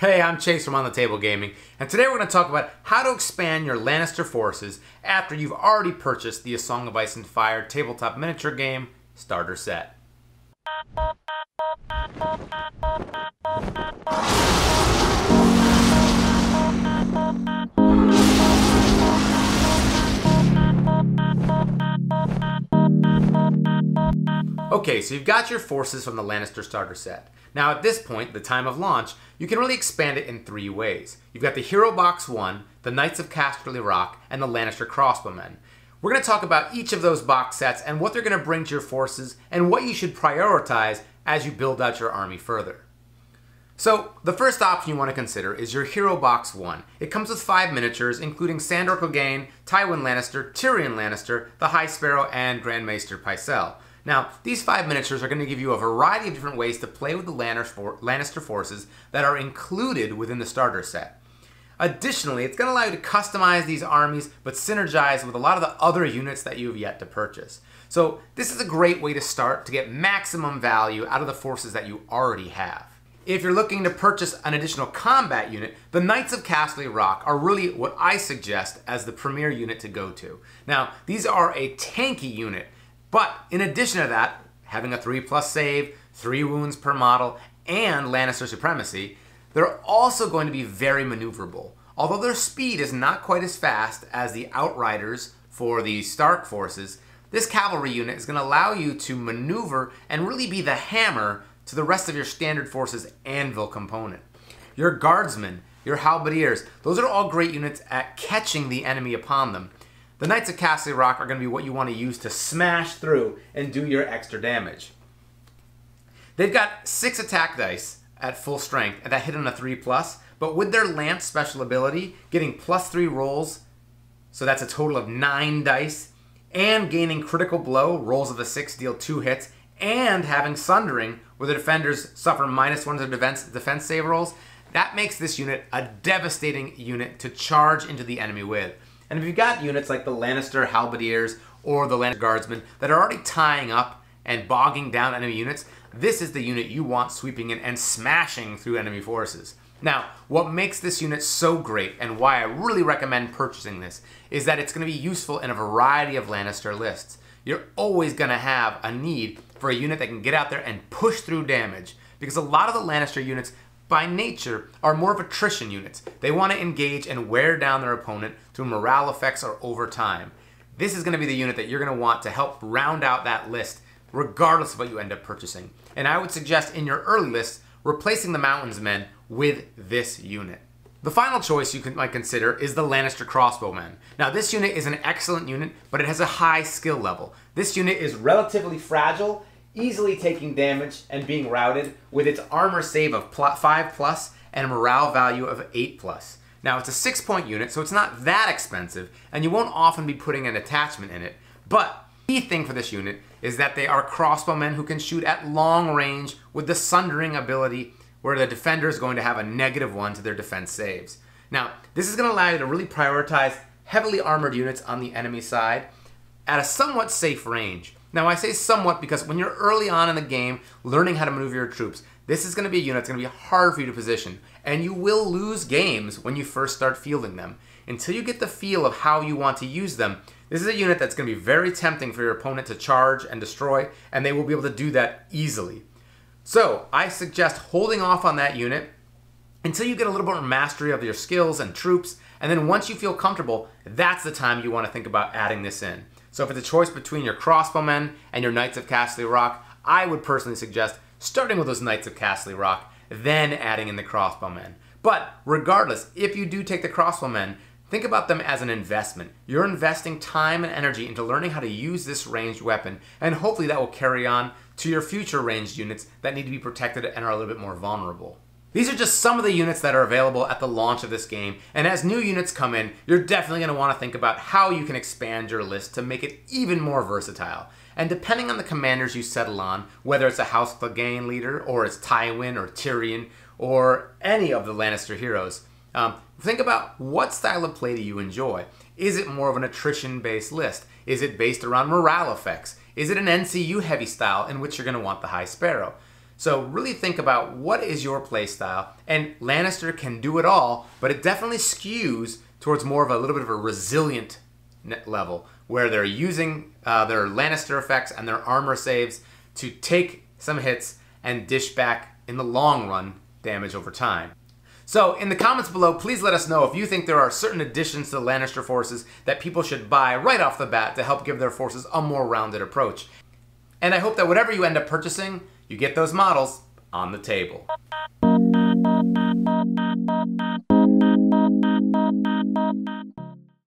Hey, I'm Chase from On the Table Gaming, and today we're going to talk about how to expand your Lannister forces after you've already purchased the A Song of Ice and Fire tabletop miniature game starter set. Okay, so you've got your forces from the Lannister starter set. Now at this point, the time of launch, you can really expand it in three ways. You've got the Hero Box 1, the Knights of Casterly Rock, and the Lannister Crossbow Men. We're going to talk about each of those box sets and what they're going to bring to your forces and what you should prioritize as you build out your army further. So the first option you want to consider is your Hero Box 1. It comes with 5 miniatures, including Sandor Clegane, Tywin Lannister, Tyrion Lannister, the High Sparrow, and Grand Maester Pycelle. Now, these 5 miniatures are going to give you a variety of different ways to play with the Lannister forces that are included within the starter set. Additionally, it's going to allow you to customize these armies, but synergize with a lot of the other units that you have yet to purchase. So this is a great way to start to get maximum value out of the forces that you already have. If you're looking to purchase an additional combat unit, the Knights of Casterly Rock are really what I suggest as the premier unit to go to. Now, these are a tanky unit, but in addition to that, having a 3+ save, 3 wounds per model, and Lannister supremacy, they're also going to be very maneuverable. Although their speed is not quite as fast as the Outriders for the Stark forces, this cavalry unit is going to allow you to maneuver and really be the hammer to the rest of your standard forces anvil component. Your guardsmen, your halberdiers, those are all great units at catching the enemy upon them. The Knights of Casterly Rock are going to be what you want to use to smash through and do your extra damage. They've got 6 attack dice at full strength and that hit on a 3+, but with their Lance special ability, getting +3 rolls, so that's a total of 9 dice, and gaining critical blow, rolls of a 6 deal 2 hits, and having Sundering, where the defenders suffer -1 to defense save rolls, that makes this unit a devastating unit to charge into the enemy with. And if you've got units like the Lannister Halberdiers or the Lannister Guardsmen that are already tying up and bogging down enemy units, this is the unit you want sweeping in and smashing through enemy forces. Now, what makes this unit so great and why I really recommend purchasing this is that it's going to be useful in a variety of Lannister lists. You're always going to have a need for a unit that can get out there and push through damage, because a lot of the Lannister units by nature are more of attrition units. They want to engage and wear down their opponent through morale effects or over time. This is going to be the unit that you're going to want to help round out that list regardless of what you end up purchasing. And I would suggest in your early lists replacing the Mountains Men with this unit. The final choice you might consider is the Lannister Crossbow Men. Now this unit is an excellent unit, but it has a high skill level. This unit is relatively fragile, easily taking damage and being routed with its armor save of 5+ and a morale value of 8+. Now it's a 6-point unit, so it's not that expensive, and you won't often be putting an attachment in it, but the key thing for this unit is that they are crossbowmen who can shoot at long range with the Sundering ability, where the defender is going to have a -1 to their defense saves. Now, this is going to allow you to really prioritize heavily armored units on the enemy side at a somewhat safe range. Now, I say somewhat because when you're early on in the game, learning how to maneuver your troops, this is going to be a unit that's going to be hard for you to position, and you will lose games when you first start fielding them. Until you get the feel of how you want to use them, this is a unit that's going to be very tempting for your opponent to charge and destroy, and they will be able to do that easily. So, I suggest holding off on that unit until you get a little bit more mastery of your skills and troops, and then once you feel comfortable, that's the time you want to think about adding this in. So if it's a choice between your Crossbowmen and your Knights of Casterly Rock, I would personally suggest starting with those Knights of Casterly Rock, then adding in the Crossbowmen. But regardless, if you do take the Crossbowmen, think about them as an investment. You're investing time and energy into learning how to use this ranged weapon, and hopefully that will carry on to your future ranged units that need to be protected and are a little bit more vulnerable. These are just some of the units that are available at the launch of this game, and as new units come in, you're definitely going to want to think about how you can expand your list to make it even more versatile. And depending on the commanders you settle on, whether it's a House Clegane leader, or it's Tywin or Tyrion, or any of the Lannister heroes, think about what style of play do you enjoy. Is it more of an attrition-based list? Is it based around morale effects? Is it an NCU heavy style in which you're going to want the High Sparrow? So really think about what is your playstyle, and Lannister can do it all, but it definitely skews towards more of a little bit of a resilient level, where they're using their Lannister effects and their armor saves to take some hits and dish back in the long run damage over time. So in the comments below, please let us know if you think there are certain additions to the Lannister forces that people should buy right off the bat to help give their forces a more rounded approach. And I hope that whatever you end up purchasing, you get those models on the table.